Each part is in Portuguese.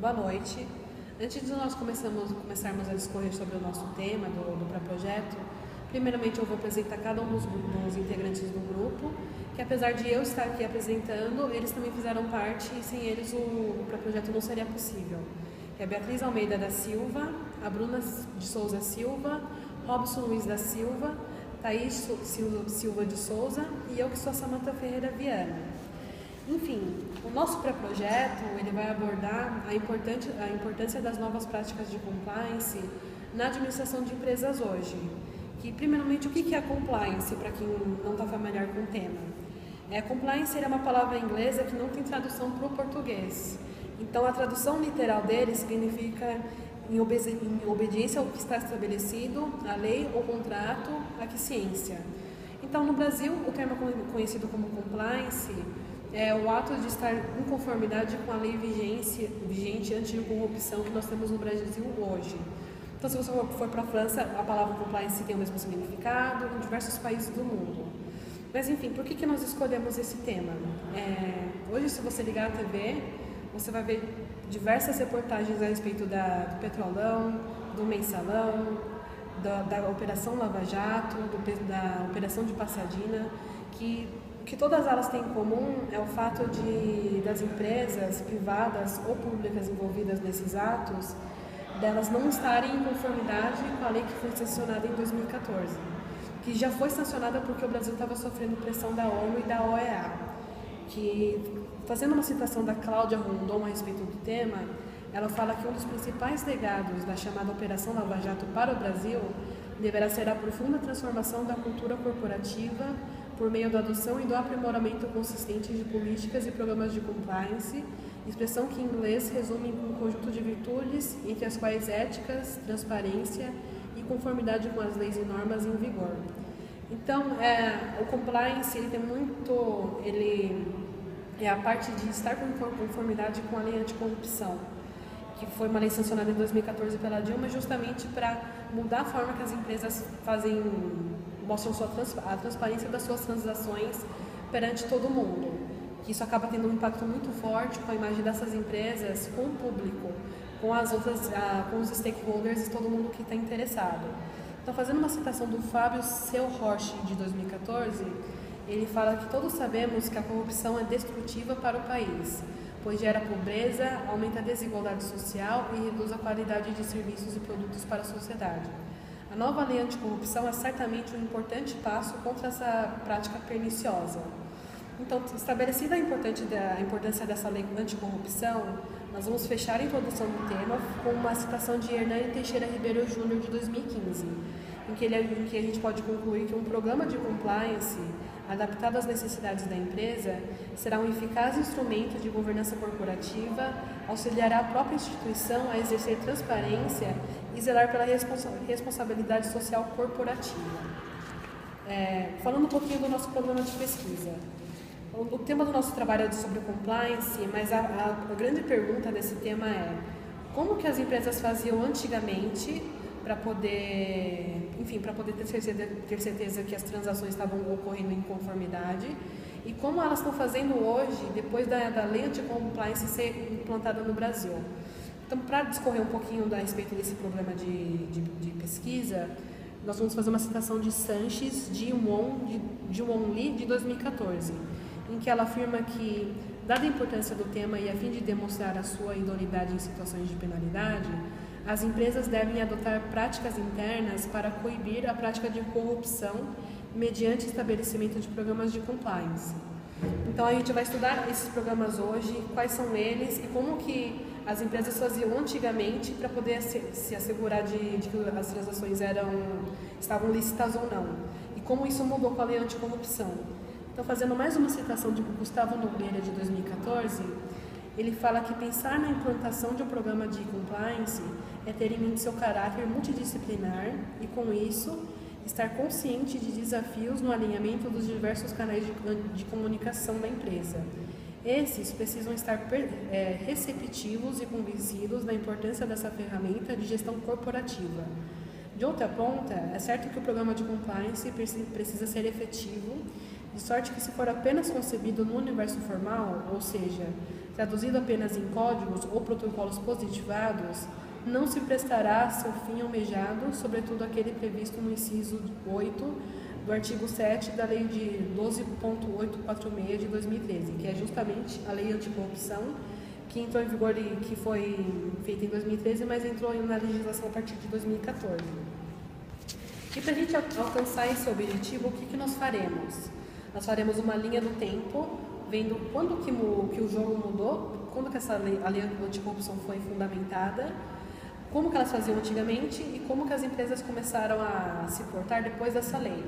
Boa noite. Antes de nós começarmos a discorrer sobre o nosso tema do pré-projeto, primeiramente eu vou apresentar cada um dos integrantes do grupo, que apesar de eu estar aqui apresentando, eles também fizeram parte e sem eles o pré-projeto não seria possível. É a Beatriz Almeida da Silva, a Bruna de Souza Silva, Robson Luiz da Silva, Thaís Silva de Souza e eu que sou a Samanta Ferreira Viana. Enfim, o nosso pré-projeto ele vai abordar a importância das novas práticas de compliance na administração de empresas hoje. Que, primeiramente, o que é compliance, para quem não está familiar com o tema? Compliance é uma palavra inglesa que não tem tradução para o português. Então, a tradução literal dele significa em obediência ao que está estabelecido, a lei, ou contrato, a que ciência. Então, no Brasil, o termo conhecido como compliance é o ato de estar em conformidade com a lei vigente anti-corrupção que nós temos no Brasil hoje. Então, se você for para a França, a palavra compliance tem o mesmo significado em diversos países do mundo. Mas, enfim, por que nós escolhemos esse tema? Hoje, se você ligar a TV, você vai ver diversas reportagens a respeito do Petrolão, do Mensalão, da Operação Lava Jato, da Operação de Passadina, que todas elas têm em comum é o fato das empresas privadas ou públicas envolvidas nesses atos, delas não estarem em conformidade com a lei que foi sancionada em 2014, que já foi sancionada porque o Brasil estava sofrendo pressão da ONU e da OEA, que, fazendo uma citação da Cláudia Rondon a respeito do tema, ela fala que um dos principais legados da chamada Operação Lava Jato para o Brasil deverá ser a profunda transformação da cultura corporativa por meio da adoção e do aprimoramento consistente de políticas e programas de compliance, expressão que em inglês resume em um conjunto de virtudes, entre as quais éticas, transparência e conformidade com as leis e normas em vigor. Então, o compliance ele é a parte de estar com conformidade com a lei anticorrupção, que foi uma lei sancionada em 2014 pela Dilma, justamente para mudar a forma que as empresas mostram a transparência das suas transações perante todo mundo. Que isso acaba tendo um impacto muito forte com a imagem dessas empresas, com o público, com os stakeholders e todo mundo que está interessado. Então, fazendo uma citação do Fábio Selroche, de 2014, ele fala que todos sabemos que a corrupção é destrutiva para o país, pois gera pobreza, aumenta a desigualdade social e reduz a qualidade de serviços e produtos para a sociedade. A nova lei anticorrupção é certamente um importante passo contra essa prática perniciosa. Então, estabelecida a importância dessa lei anticorrupção, nós vamos fechar a introdução do tema com uma citação de Hernani Teixeira Ribeiro Júnior, de 2015, em que a gente pode concluir que um programa de compliance adaptado às necessidades da empresa será um eficaz instrumento de governança corporativa, auxiliará a própria instituição a exercer transparência e zelar pela responsabilidade social corporativa. Falando um pouquinho do nosso programa de pesquisa. O tema do nosso trabalho é sobre compliance, mas a grande pergunta desse tema é como que as empresas faziam antigamente para poder ter certeza que as transações estavam ocorrendo em conformidade e como elas estão fazendo hoje, depois da lei anti-compliance ser implantada no Brasil. Então, para discorrer um pouquinho a respeito desse problema de pesquisa, nós vamos fazer uma citação de Sanches Ji-won Lee, de 2014, em que ela afirma que, dada a importância do tema e a fim de demonstrar a sua idoneidade em situações de penalidade, as empresas devem adotar práticas internas para coibir a prática de corrupção mediante estabelecimento de programas de compliance. Então, a gente vai estudar esses programas hoje, quais são eles e como que as empresas faziam antigamente para poder se assegurar de que as transações estavam lícitas ou não. E como isso mudou com a lei anticorrupção. Então, fazendo mais uma citação de Gustavo Nogueira, de 2014, ele fala que pensar na implantação de um programa de compliance é ter em mente seu caráter multidisciplinar e, com isso, estar consciente de desafios no alinhamento dos diversos canais de comunicação da empresa. Esses precisam estar receptivos e convencidos da importância dessa ferramenta de gestão corporativa. De outra ponta, é certo que o programa de compliance precisa ser efetivo, de sorte que, se for apenas concebido no universo formal, ou seja, traduzido apenas em códigos ou protocolos positivados, não se prestará seu fim almejado, sobretudo aquele previsto no inciso 8 do artigo 7 da Lei de 12.846 de 2013, que é justamente a Lei Anticorrupção, que entrou em vigor e que foi feita em 2013, mas entrou na legislação a partir de 2014. E para a gente alcançar esse objetivo, o que nós faremos? Nós faremos uma linha do tempo, vendo quando que o jogo mudou, quando que a lei anticorrupção foi fundamentada, como que elas faziam antigamente e como que as empresas começaram a se portar depois dessa lei.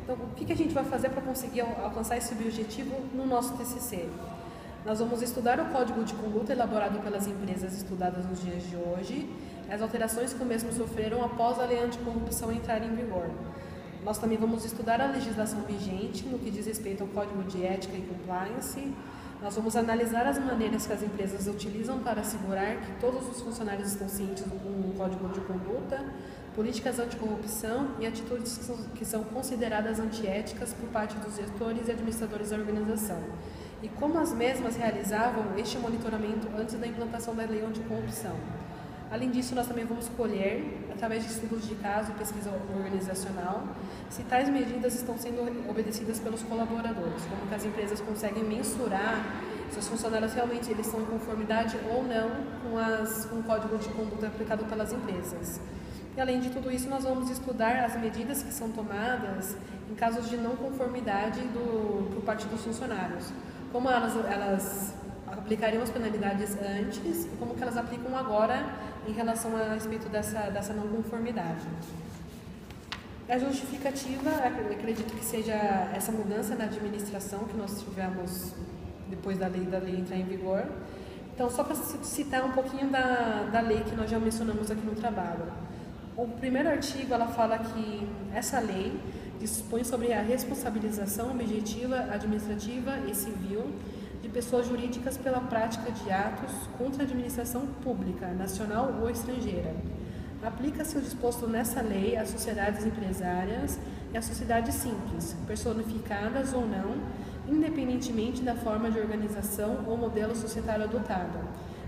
Então, o que a gente vai fazer para conseguir alcançar esse objetivo no nosso TCC? Nós vamos estudar o código de conduta elaborado pelas empresas estudadas nos dias de hoje, as alterações que o mesmo sofreram após a lei anticorrupção entrar em vigor. Nós também vamos estudar a legislação vigente no que diz respeito ao Código de Ética e Compliance. Nós vamos analisar as maneiras que as empresas utilizam para assegurar que todos os funcionários estão cientes do Código de Conduta, políticas anticorrupção e atitudes que são consideradas antiéticas por parte dos gestores e administradores da organização, e como as mesmas realizavam este monitoramento antes da implantação da lei anticorrupção. Além disso, nós também vamos colher, através de estudos de caso e pesquisa organizacional, se tais medidas estão sendo obedecidas pelos colaboradores, como que as empresas conseguem mensurar se os funcionários realmente eles estão em conformidade ou não com o código de conduta aplicado pelas empresas. E além de tudo isso, nós vamos estudar as medidas que são tomadas em casos de não conformidade por parte dos funcionários, como elas aplicariam as penalidades antes e como que elas aplicam agora em relação a respeito dessa não conformidade. A justificativa, eu acredito que seja essa mudança na administração que nós tivemos depois da lei entrar em vigor. Então, só para citar um pouquinho da lei que nós já mencionamos aqui no trabalho. O primeiro artigo, ela fala que essa lei dispõe sobre a responsabilização objetiva, administrativa e civil de pessoas jurídicas pela prática de atos contra a administração pública, nacional ou estrangeira. Aplica-se o disposto nessa lei às sociedades empresárias e às sociedades simples, personificadas ou não, independentemente da forma de organização ou modelo societário adotado,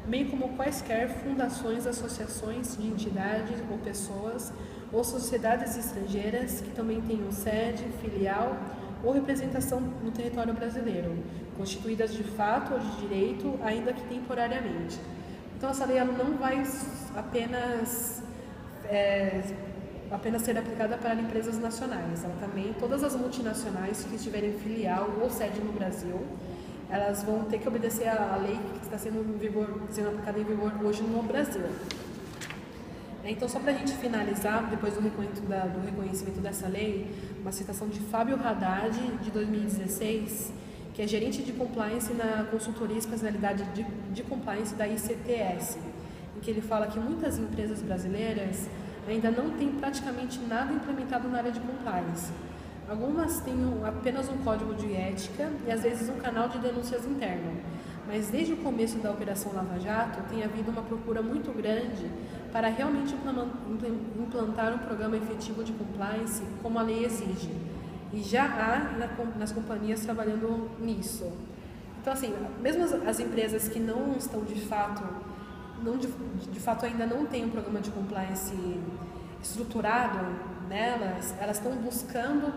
bem como quaisquer fundações, associações de entidades ou pessoas ou sociedades estrangeiras que também tenham sede, filial ou representação no território brasileiro, constituídas de fato ou de direito, ainda que temporariamente. Então, essa lei ela não vai apenas ser aplicada para empresas nacionais, ela também, todas as multinacionais que tiverem filial ou sede no Brasil, elas vão ter que obedecer à lei que está sendo aplicada em vigor hoje no Brasil. Então, só para a gente finalizar, depois do reconhecimento dessa lei, uma citação de Fábio Haddad, de 2016, que é gerente de compliance na consultoria e especialidade de compliance da ICTS, em que ele fala que muitas empresas brasileiras ainda não têm praticamente nada implementado na área de compliance. Algumas têm apenas um código de ética e às vezes um canal de denúncias interno, mas desde o começo da Operação Lava Jato tem havido uma procura muito grande para realmente implantar um programa efetivo de compliance como a lei exige. E já há nas companhias trabalhando nisso. Então, assim, mesmo as empresas que não estão de fato ainda não têm um programa de compliance estruturado nelas, elas estão buscando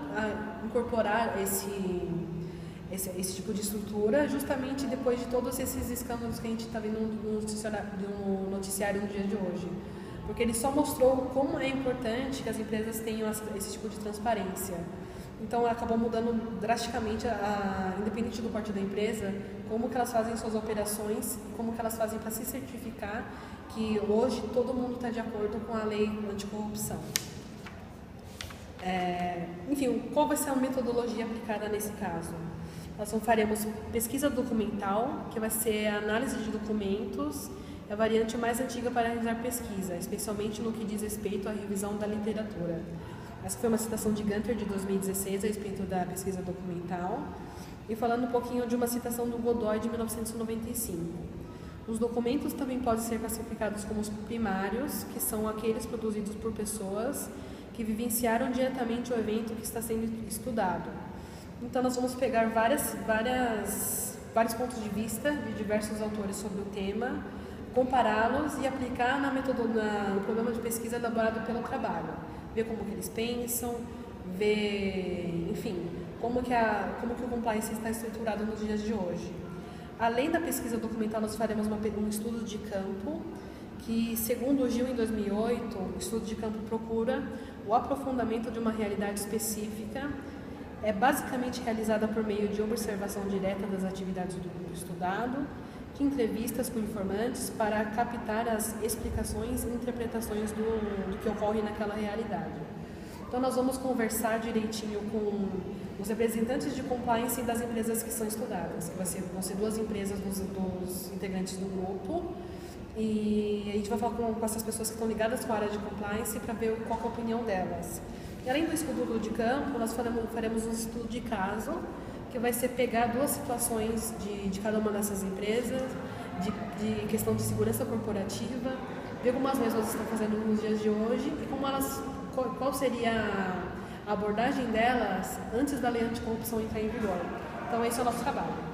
incorporar esse tipo de estrutura justamente depois de todos esses escândalos que a gente está vendo no noticiário no dia de hoje. Porque ele só mostrou como é importante que as empresas tenham esse tipo de transparência. Então, acabou mudando drasticamente, independente do porte da empresa, como que elas fazem suas operações, como que elas fazem para se certificar que hoje todo mundo está de acordo com a lei anticorrupção. Enfim, qual vai ser a metodologia aplicada nesse caso? Nós faremos pesquisa documental, que vai ser a análise de documentos, a variante mais antiga para realizar pesquisa, especialmente no que diz respeito à revisão da literatura. Essa foi uma citação de Gunter de 2016 a respeito da pesquisa documental, e falando um pouquinho de uma citação do Godoy de 1995. Os documentos também podem ser classificados como os primários, que são aqueles produzidos por pessoas que vivenciaram diretamente o evento que está sendo estudado. Então, nós vamos pegar várias vários pontos de vista de diversos autores sobre o tema, compará-los e aplicar no programa de pesquisa elaborado pelo trabalho. Ver como que eles pensam, ver, enfim, como que o compliance está estruturado nos dias de hoje. Além da pesquisa documental, nós faremos um estudo de campo, que, segundo o Gil, em 2008, o estudo de campo procura o aprofundamento de uma realidade específica, é basicamente realizada por meio de observação direta das atividades do grupo estudado, de entrevistas com informantes para captar as explicações e interpretações do que ocorre naquela realidade. Então, nós vamos conversar direitinho com os representantes de compliance das empresas que são estudadas, que vão ser duas empresas dos integrantes do grupo, e a gente vai falar com essas pessoas que estão ligadas com a área de compliance para ver qual é a opinião delas. E além do estudo de campo, nós faremos um estudo de caso, que vai ser pegar duas situações de cada uma dessas empresas, de questão de segurança corporativa, ver como as mesmas estão fazendo nos dias de hoje e qual seria a abordagem delas antes da lei anticorrupção entrar em vigor. Então, esse é o nosso trabalho.